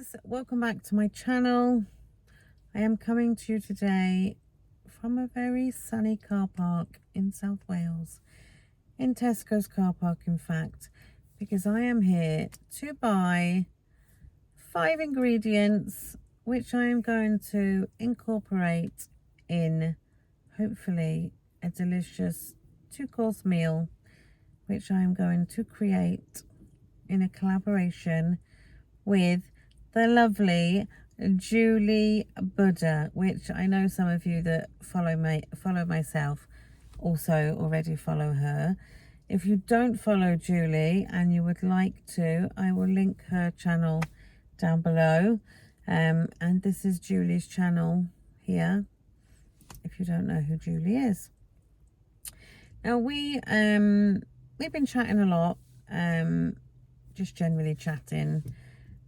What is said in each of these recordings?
guys, welcome back to my channel. I am coming to you today from a very sunny car park in South Wales, in Tesco's car park in fact, because I am here to buy 5 ingredients which I am going to incorporate in hopefully a delicious 2-course meal which I am going to create in a collaboration with the lovely Julie Buda, which I know some of you that follow myself also already follow her. If you don't follow Julie and you would like to, I will link her channel down below. And this is Julie's channel here, if you don't know who Julie is. Now we've been chatting a lot, just generally chatting.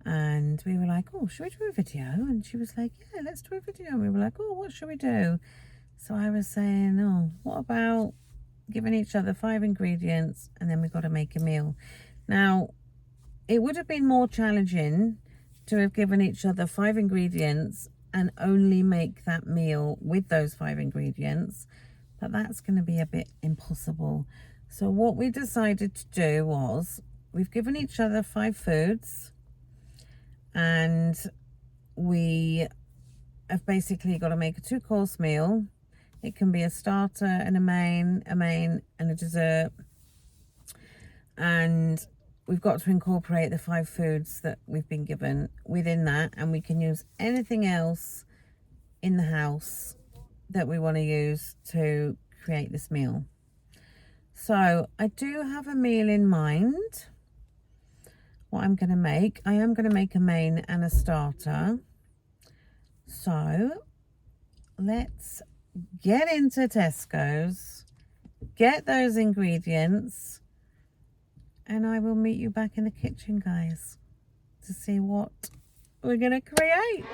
And we were like, oh, should we do a video? And she was like, yeah, let's do a video. And we were like, oh, what should we do? So I was saying, oh, what about giving each other 5 ingredients and then we've got to make a meal. Now, it would have been more challenging to have given each other 5 ingredients and only make that meal with those 5 ingredients. But that's going to be a bit impossible. So what we decided to do was, we've given each other 5 foods. And we have basically got to make a 2-course meal. It can be a starter and a main and a dessert. And we've got to incorporate the 5 foods that we've been given within that. And we can use anything else in the house that we want to use to create this meal. So I do have a meal in mind. What I'm going to make, I am going to make a main and a starter. So let's get into Tesco's, get those ingredients, and I will meet you back in the kitchen, guys, to see what we're going to create.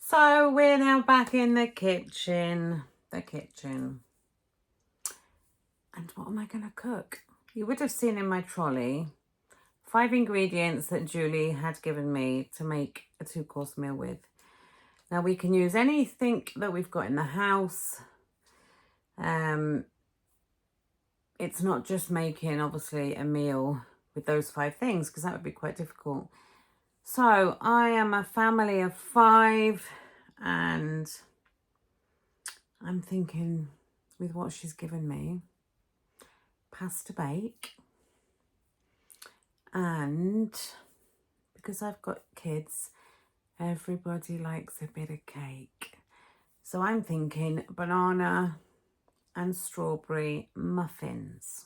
So we're now back in the kitchen. And what am I going to cook? You would have seen in my trolley 5 ingredients that Julie had given me to make a 2-course meal with. Now we can use anything that we've got in the house. It's not just making, obviously, a meal with those 5 things, because that would be quite difficult. So I am a family of 5, and I'm thinking, with what she's given me, pasta bake, and because I've got kids, everybody likes a bit of cake. So I'm thinking banana and strawberry muffins.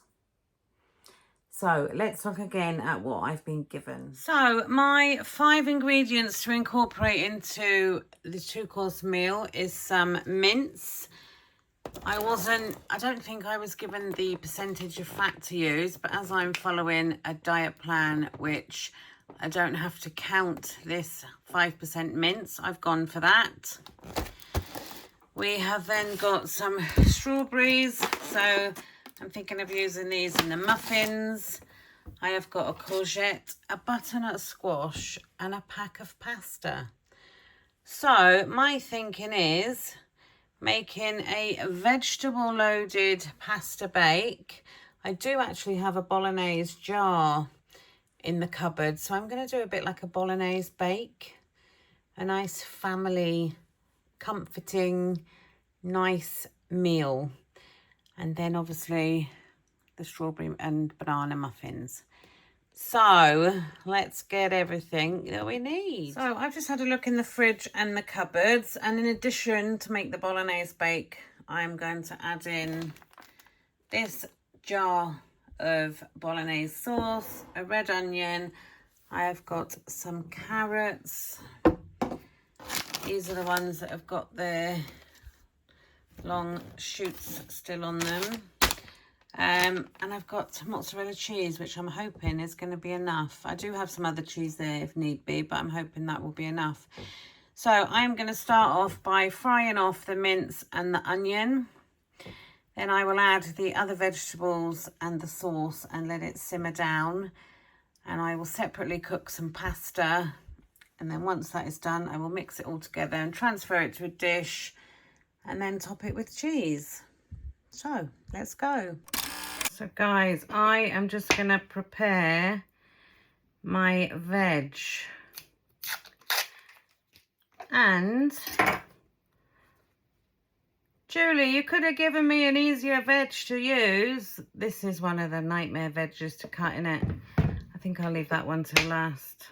So let's look again at what I've been given. So my 5 ingredients to incorporate into the 2-course meal is some mince. I don't think I was given the percentage of fat to use, but as I'm following a diet plan, which I don't have to count this 5% mince, I've gone for that. We have then got some strawberries, so I'm thinking of using these in the muffins. I have got a courgette, a butternut squash, and a pack of pasta. So my thinking is making a vegetable loaded pasta bake. I do actually have a bolognese jar in the cupboard, so I'm going to do a bit like a bolognese bake. A nice family, comforting, nice meal. and then obviously the strawberry and banana muffins. So let's get everything that we need. So I've just had a look in the fridge and the cupboards, and in addition to make the bolognese bake, I'm going to add in this jar of bolognese sauce, a red onion. I have got some carrots. These are the ones that have got their long shoots still on them. And I've got mozzarella cheese, which I'm hoping is going to be enough. I do have some other cheese there if need be, but I'm hoping that will be enough. So I'm going to start off by frying off the mince and the onion. Then I will add the other vegetables and the sauce and let it simmer down. And I will separately cook some pasta. And then once that is done, I will mix it all together and transfer it to a dish and then top it with cheese. So let's go. So guys, I am just going to prepare my veg. And Julie, you could have given me an easier veg to use. This is one of the nightmare veggies to cut, in it. I think I'll leave that one till last.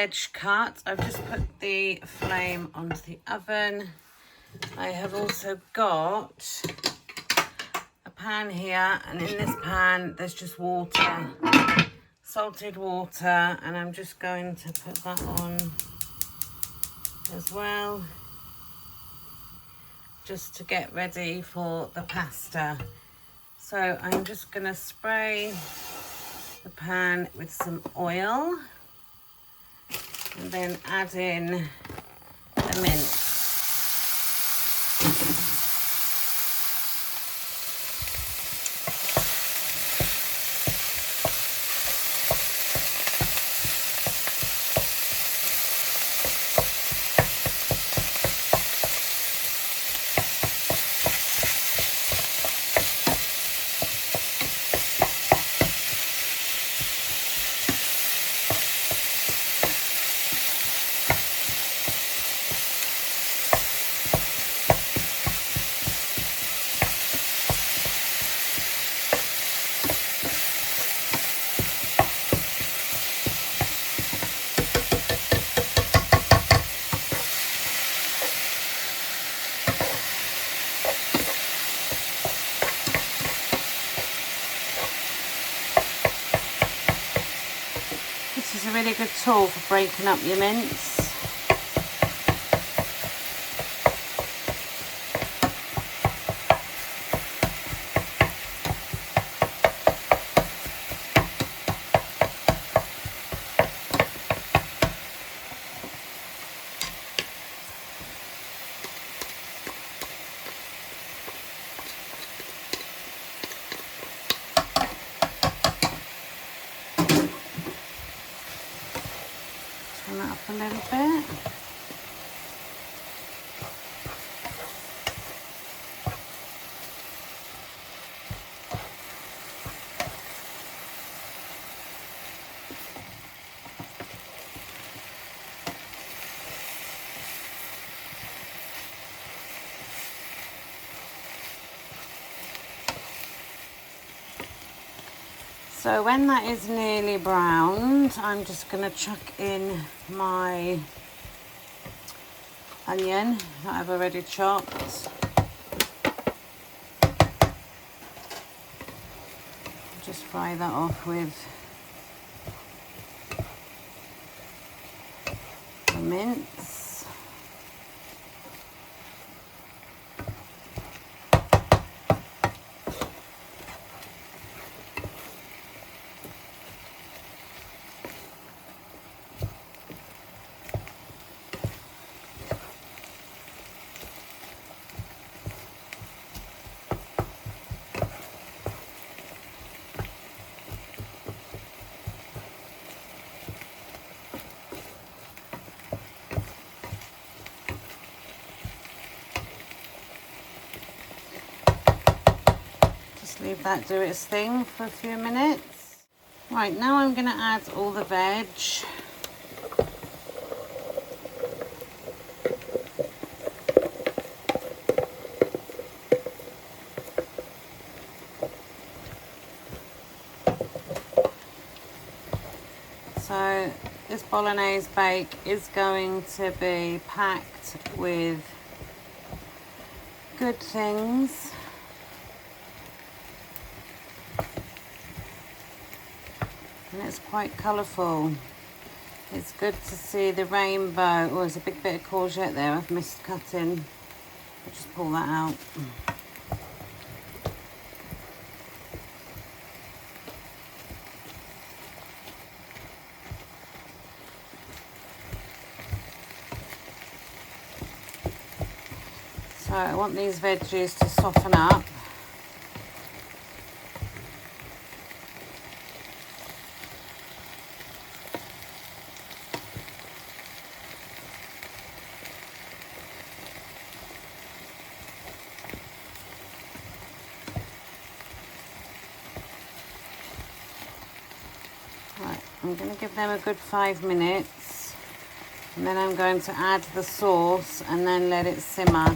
veg cut. I've just put the flame onto the oven. I have also got a pan here, and in this pan there's just water, salted water, and I'm just going to put that on as well, just to get ready for the pasta. So I'm just going to spray the pan with some oil and then add in the mint. This is a really good tool for breaking up your mince. Turn that up a little bit. So when that is nearly browned, I'm just going to chuck in my onion that I've already chopped. Just fry that off with the mince. Leave that do its thing for a few minutes. Right, now I'm going to add all the veg. So this bolognese bake is going to be packed with good things. And it's quite colourful. It's good to see the rainbow. Oh, there's a big bit of courgette there I've missed cutting. I'll just pull that out. So I want these veggies to soften up. I'm going to give them a good 5 minutes, and then I'm going to add the sauce and then let it simmer.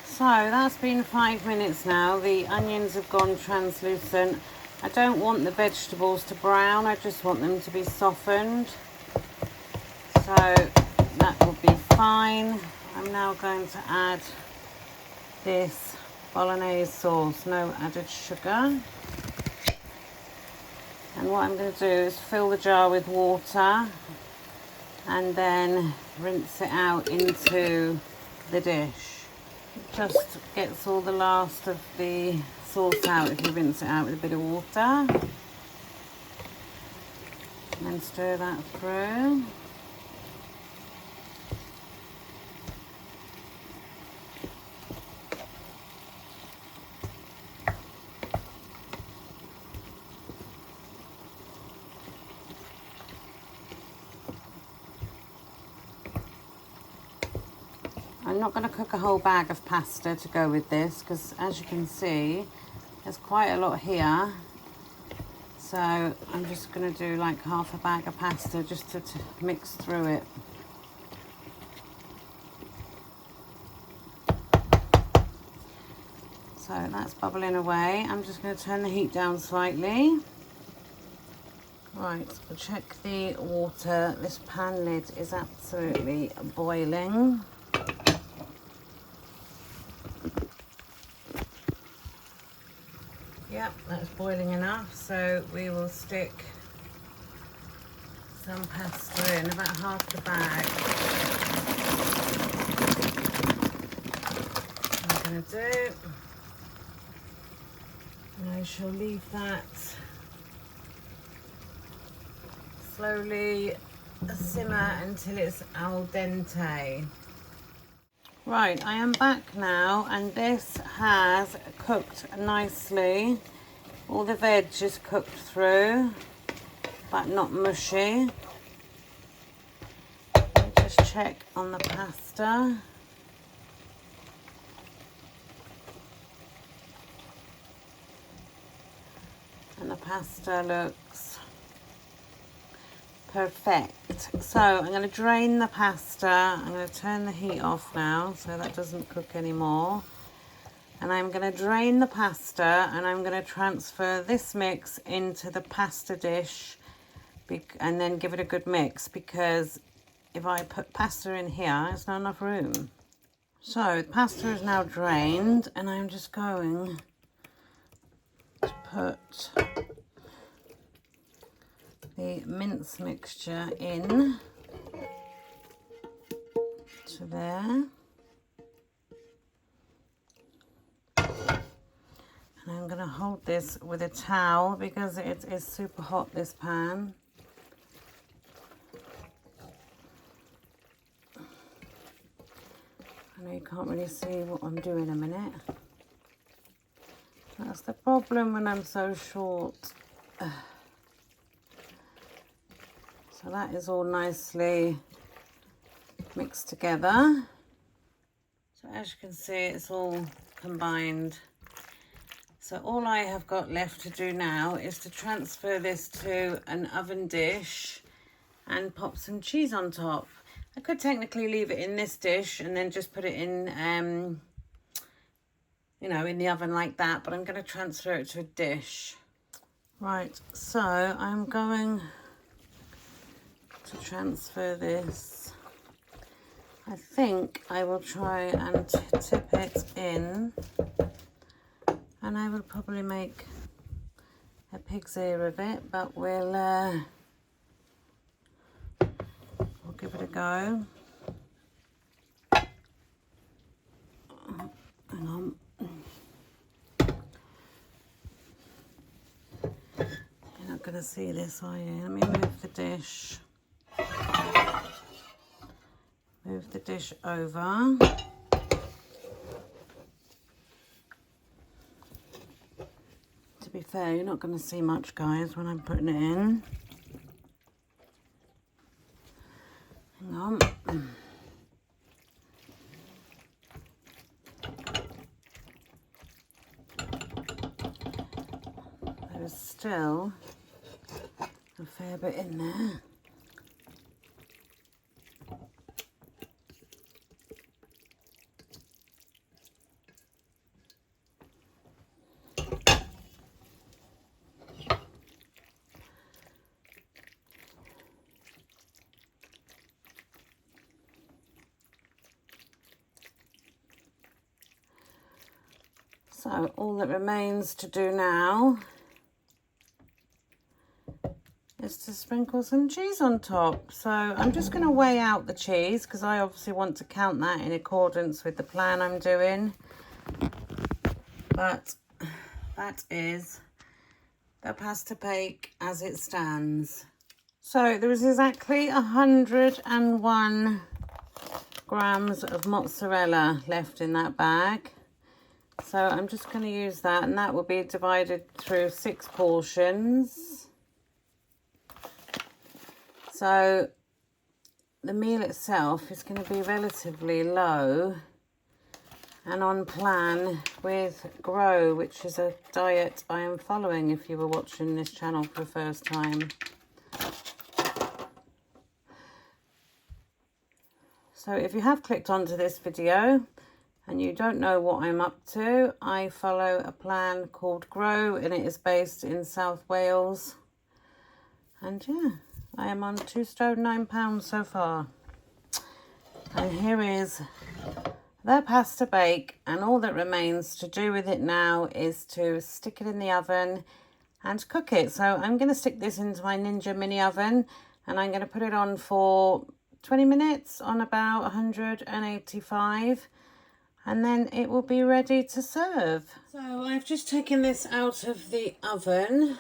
So So that's been 5 minutes now. The onions have gone translucent. I don't want the vegetables to brown, I just want them to be softened. So that will be fine. I'm now going to add this bolognese sauce, no added sugar. And what I'm going to do is fill the jar with water and then rinse it out into the dish. It just gets all the last of the sauce out if you rinse it out with a bit of water. And then stir that through. I'm not going to cook a whole bag of pasta to go with this because, as you can see, there's quite a lot here. So I'm just going to do like half a bag of pasta just to mix through it. So that's bubbling away. I'm just going to turn the heat down slightly. Right, we'll check the water. This pan lid is absolutely boiling. Yep, that's boiling enough, so we will stick some pasta in, about half the bag. I'm going to do, and I shall leave that slowly simmer until it's al dente. Right, I am back now, and this has cooked nicely. All the veg is cooked through, but not mushy. Let me just check on the pasta. And the pasta looks perfect. So I'm going to drain the pasta. I'm going to turn the heat off now so that doesn't cook anymore. And I'm going to drain the pasta and I'm going to transfer this mix into the pasta dish and then give it a good mix, because if I put pasta in here, there's not enough room. So the pasta is now drained and I'm just going to put the mince mixture in to there. And I'm going to hold this with a towel because it is super hot, this pan. I know you can't really see what I'm doing a minute. That's the problem when I'm so short. So that is all nicely mixed together. So as you can see, it's all combined. So all I have got left to do now is to transfer this to an oven dish and pop some cheese on top. I could technically leave it in this dish and then just put it in, you know, in the oven like that, but I'm going to transfer it to a dish. Right, so I'm going to transfer this. I think I will try and tip it in, and I will probably make a pig's ear of it, but we'll give it a go. Hang on. You're not going to see this, are you? Let me move the dish. Move the dish over. To be fair, you're not going to see much, guys, when I'm putting it in. Hang on. There's still a fair bit in there. So all that remains to do now is to sprinkle some cheese on top. So I'm just going to weigh out the cheese because I obviously want to count that in accordance with the plan I'm doing. But that is the pasta bake as it stands. So there is exactly 101 grams of mozzarella left in that bag. So I'm just going to use that, and that will be divided through 6 portions. So the meal itself is going to be relatively low and on plan with Grow, which is a diet I am following if you were watching this channel for the first time. So if you have clicked onto this video and you don't know what I'm up to, I follow a plan called Grow, and it is based in South Wales. And yeah, I am on 2 stone 9 pounds so far. And here is the pasta bake, and all that remains to do with it now is to stick it in the oven and cook it. So I'm going to stick this into my Ninja mini oven, and I'm going to put it on for 20 minutes on about 185, and then it will be ready to serve. So I've just taken this out of the oven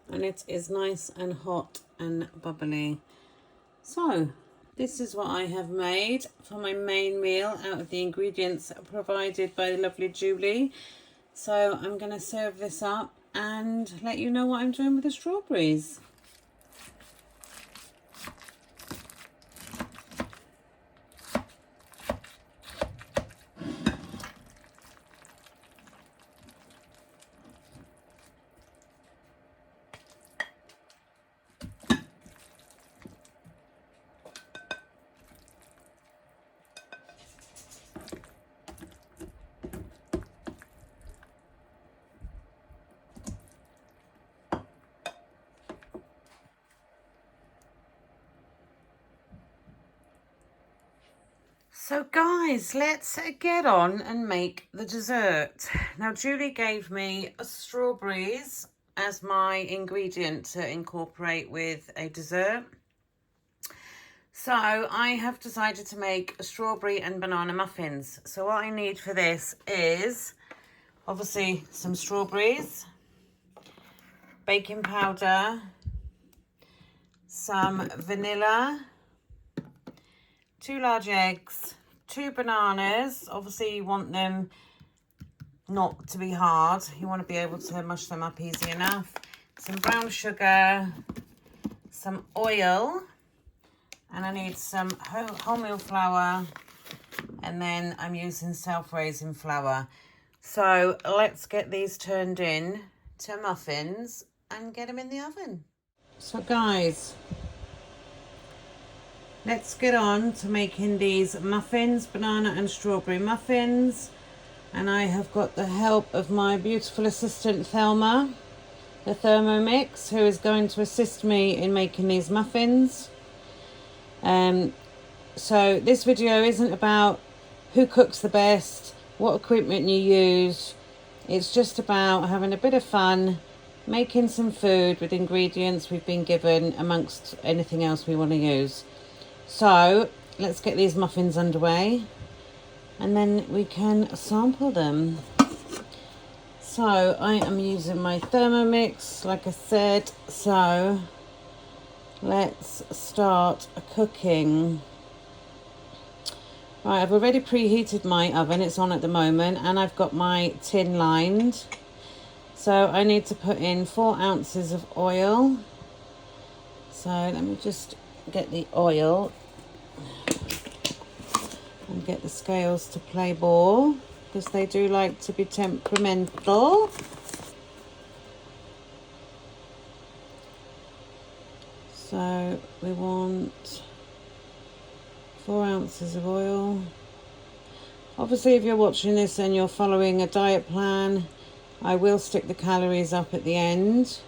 and it is nice and hot and bubbly. So this is what I have made for my main meal out of the ingredients provided by the lovely Julie. So I'm going to serve this up and let you know what I'm doing with the strawberries. So guys, let's get on and make the dessert. Now Julie gave me strawberries as my ingredient to incorporate with a dessert. So I have decided to make strawberry and banana muffins. So what I need for this is obviously some strawberries, baking powder, some vanilla, 2 large eggs, 2 bananas. Obviously you want them not to be hard. You want to be able to mush them up easy enough. Some brown sugar, some oil, and I need some wholemeal flour, and then I'm using self-raising flour. So let's get these turned in to muffins and get them in the oven. So guys, let's get on to making these muffins, banana and strawberry muffins. And I have got the help of my beautiful assistant Thelma, the Thermomix, who is going to assist me in making these muffins. So this video isn't about who cooks the best, what equipment you use. It's just about having a bit of fun, making some food with ingredients we've been given amongst anything else we want to use. So let's get these muffins underway and then we can sample them. So I am using my Thermomix, like I said. So let's start cooking. Right, I've already preheated my oven. It's on at the moment, and I've got my tin lined. So I need to put in 4 ounces of oil. So let me just get the oil and get the scales to play ball, because they do like to be temperamental. So we want 4 ounces of oil. Obviously, if you're watching this and you're following a diet plan, I will stick the calories up at the end,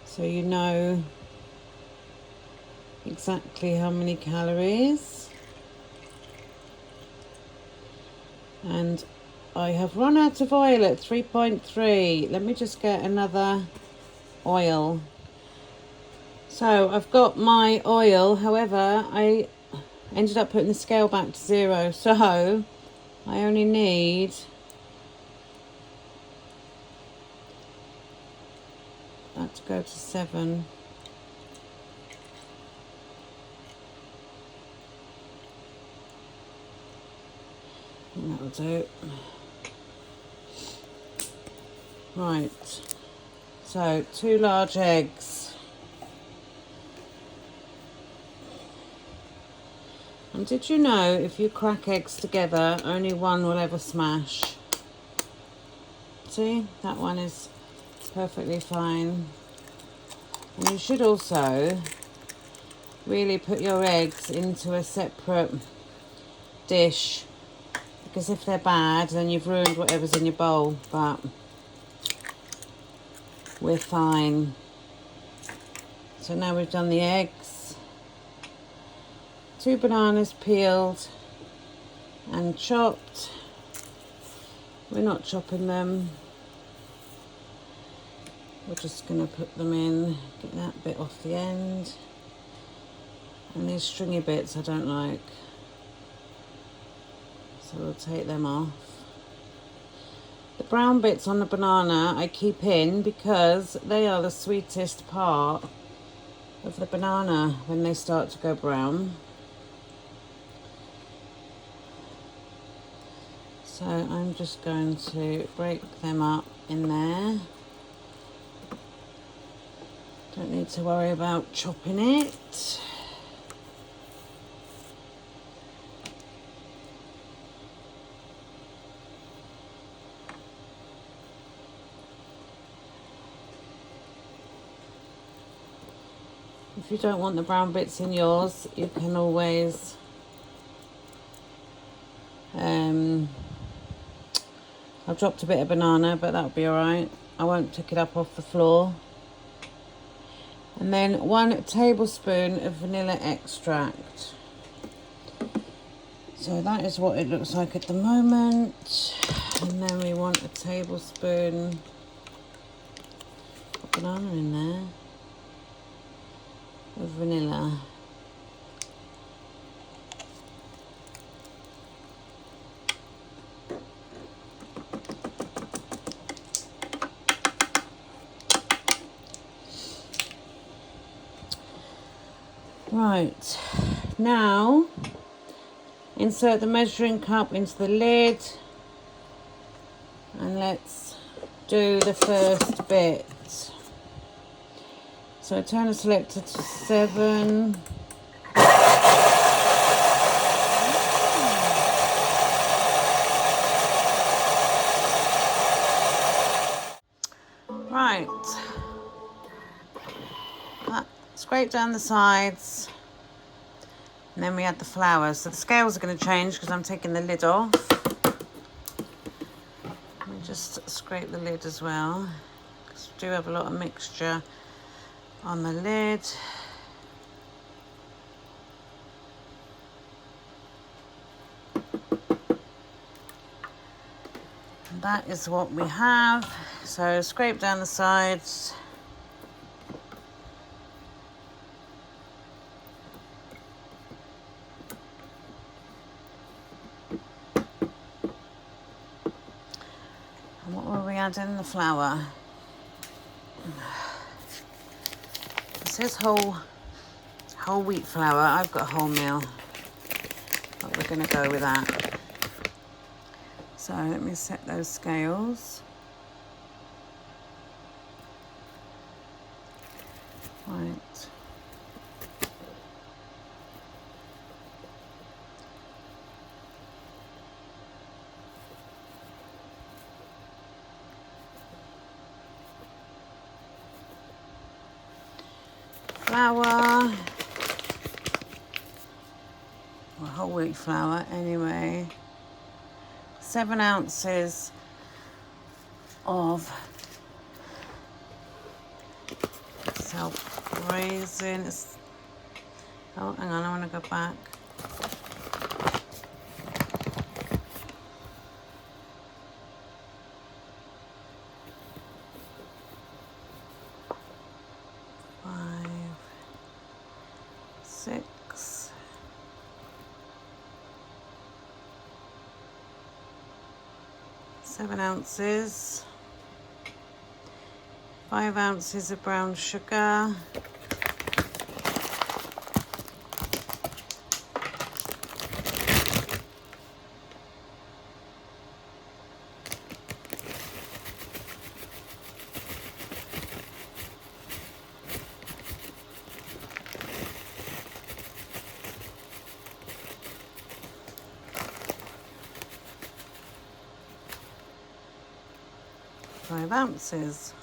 so you know exactly how many calories. And I have run out of oil at 3.3. Let me just get another oil. So I've got my oil, however, I ended up putting the scale back to 0. So I only need that to go to 7. And that'll do. Right. So 2 large eggs. And did you know if you crack eggs together, only one will ever smash? See, that one is perfectly fine. And you should also really put your eggs into a separate dish, because if they're bad, then you've ruined whatever's in your bowl. But we're fine. So now we've done the eggs. 2 bananas peeled and chopped. We're not chopping them. We're just going to put them in, get that bit off the end. And these stringy bits I don't like, so we'll take them off. The brown bits on the banana I keep in because they are the sweetest part of the banana when they start to go brown. So I'm just going to break them up in there. Don't need to worry about chopping it. If you don't want the brown bits in yours, you can always I've dropped a bit of banana, but that'll be alright. I won't pick it up off the floor. And then 1 tablespoon of vanilla extract. So that is what it looks like at the moment. And then we want a tablespoon of banana in there of vanilla. Right, now insert the measuring cup into the lid and let's do the first bit. So turn the selector to 7. Right, scrape down the sides, and then we add the flour. So the scales are going to change because I'm taking the lid off. We just scrape the lid as well, because we do have a lot of mixture on the lid. And that is what we have. So scrape down the sides. And what will we add in the flour? It says whole wheat flour. I've got wholemeal, but we're going to go with that. So let me set those scales. Right. Flour, or whole wheat flour anyway. 7 ounces of self-raising. Oh, hang on, I want to go back. 6, 7 ounces, 5 ounces of brown sugar, 5 ounces,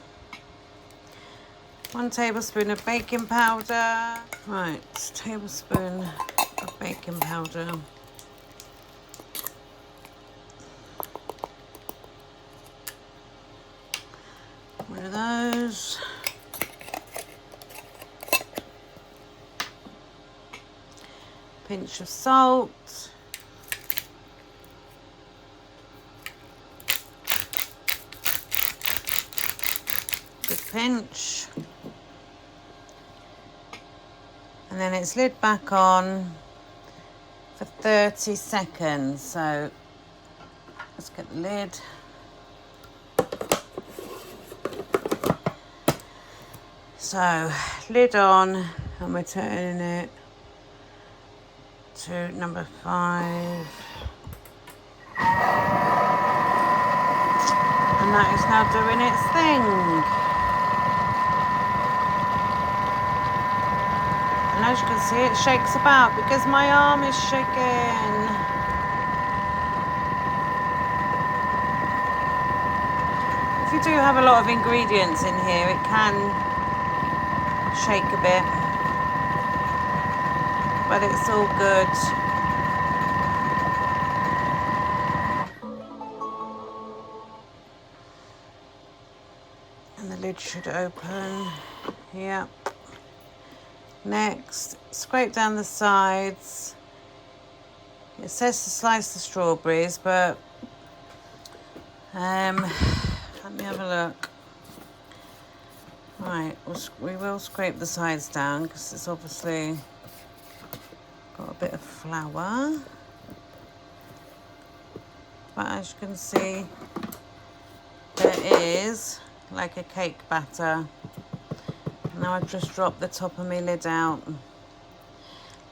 1 tablespoon of baking powder. Right, tablespoon of baking powder. One of those. Pinch of salt. Good pinch. And then it's lid back on for 30 seconds. So let's get the lid. So lid on, and we're turning it to number 5. And that is now doing its thing. And as you can see, it shakes about because my arm is shaking. If you do have a lot of ingredients in here, it can shake a bit, but it's all good. And the lid should open. Yeah. Next, scrape down the sides. It says to slice the strawberries, but let me have a look. Right, we will scrape the sides down because it's obviously got a bit of flour. But as you can see, there is like a cake batter. Now I've just dropped the top of my lid out.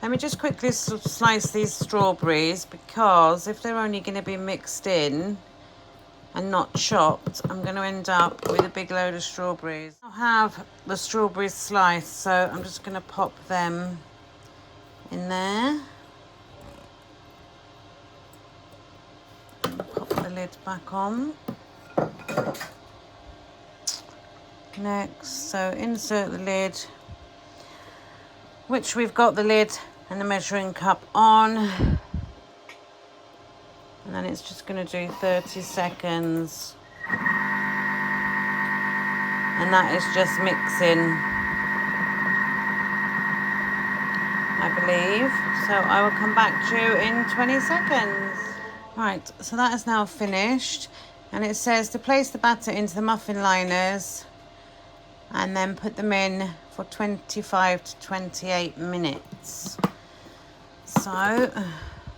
Let me just quickly slice these strawberries, because if they're only going to be mixed in and not chopped, I'm going to end up with a big load of strawberries. I have the strawberries sliced, so I'm just going to pop them in there. And pop the lid back on. Next, so insert the lid, which we've got the lid and the measuring cup on. And then it's just going to do 30 seconds. And that is just mixing, I believe. So I will come back to you in 20 seconds. Right, so that is now finished. And it says to place the batter into the muffin liners and then put them in for 25 to 28 minutes. So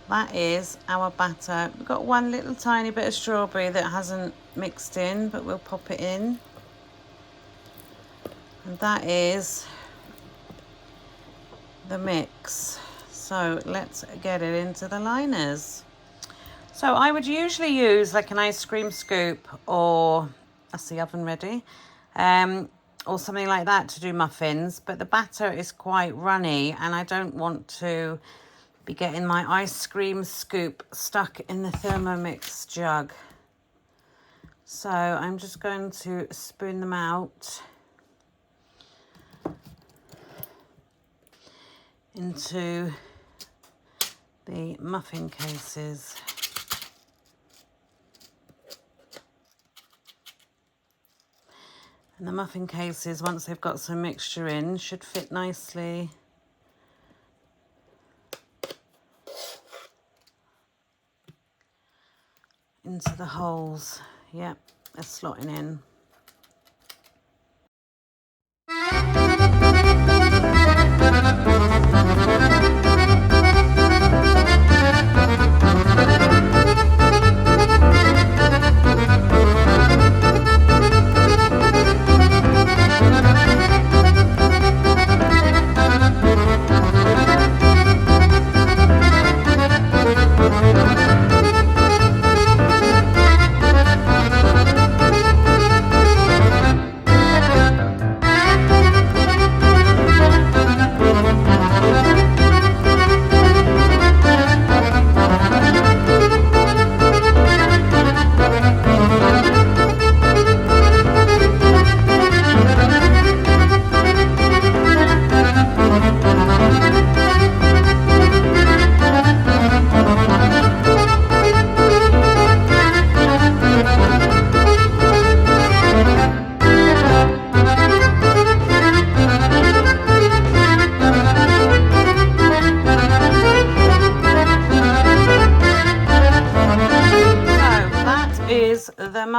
that is our batter. We've got one little tiny bit of strawberry that hasn't mixed in, but we'll pop it in. And that is the mix. So let's get it into the liners. So I would usually use like an ice cream scoop, or that's the oven ready, or something like that to do muffins, but the batter is quite runny and I don't want to be getting my ice cream scoop stuck in the Thermomix jug. So I'm just going to spoon them out into the muffin cases. And the muffin cases, once they've got some mixture in, should fit nicely into the holes. Yep, they're slotting in.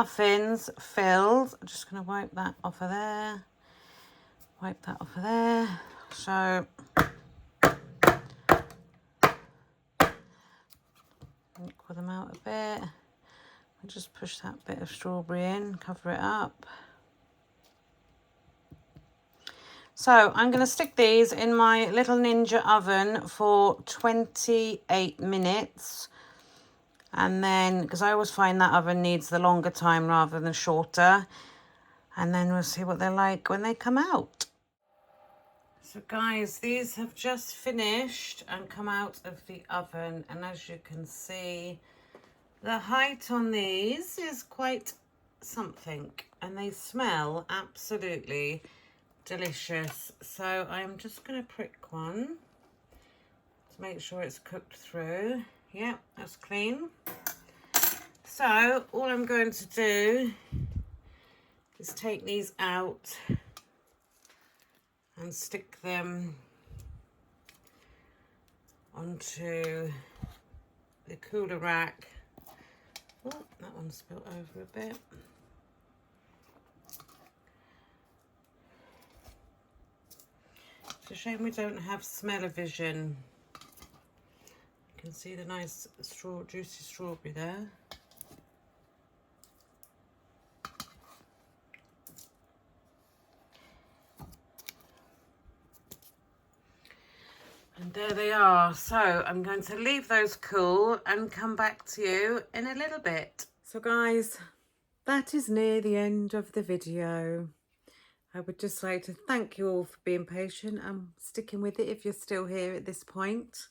muffins filled. I'm just going to wipe that off of there. Wipe that off of there. So equal them out a bit. I'll just push that bit of strawberry in, cover it up. So I'm going to stick these in my little Ninja oven for 28 minutes. And then, because I always find that oven needs the longer time rather than shorter. And then we'll see what they're like when they come out. So guys, these have just finished and come out of the oven. And as you can see, the height on these is quite something. And they smell absolutely delicious. So I'm just going to prick one to make sure it's cooked through. Yeah, that's clean. So all I'm going to do is take these out and stick them onto the cooler rack. Oh, that one spilled over a bit. It's a shame we don't have smell-o-vision. You can see the nice juicy strawberry there. And there they are. So I'm going to leave those cool and come back to you in a little bit. So guys, that is near the end of the video. I would just like to thank you all for being patient and sticking with it if you're still here at this point.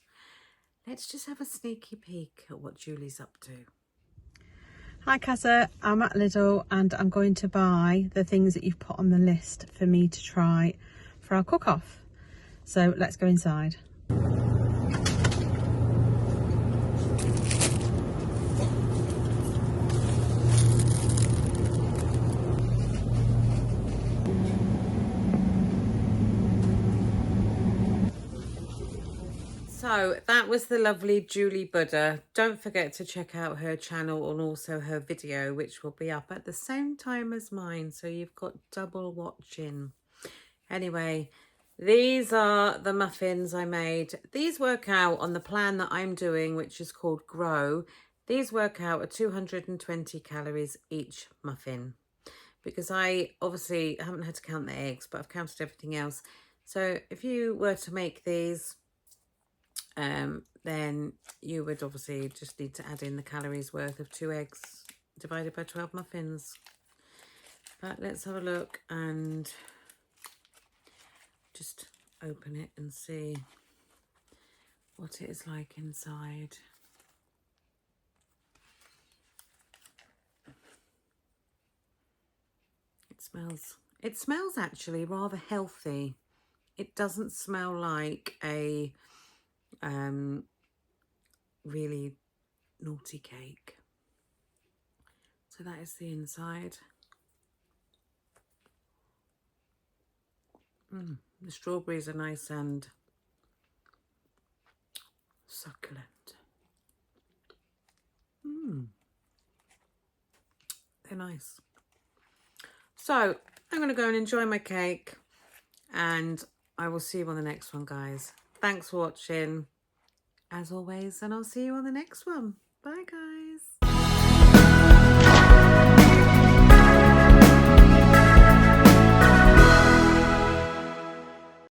Let's just have a sneaky peek at what Julie's up to. Hi Casa, I'm at Lidl and I'm going to buy the things that you've put on the list for me to try for our cook-off. So let's go inside. So that was the lovely Julie Buda. Don't forget to check out her channel and also her video, which will be up at the same time as mine. So you've got double watching. Anyway, these are the muffins I made. These work out on the plan that I'm doing, which is called Grow. These work out at 220 calories each muffin. Because I obviously haven't had to count the eggs, but I've counted everything else. So if you were to make these, then you would obviously just need to add in the calories worth of 2 eggs divided by 12 muffins. But let's have a look and just open it and see what it is like inside. It smells actually rather healthy. It doesn't smell like a really naughty cake. So that is the inside. The strawberries are nice and succulent. They're nice. So I'm going to go and enjoy my cake and I will see you on the next one, guys. Thanks for watching as always, and I'll see you on the next one. Bye guys.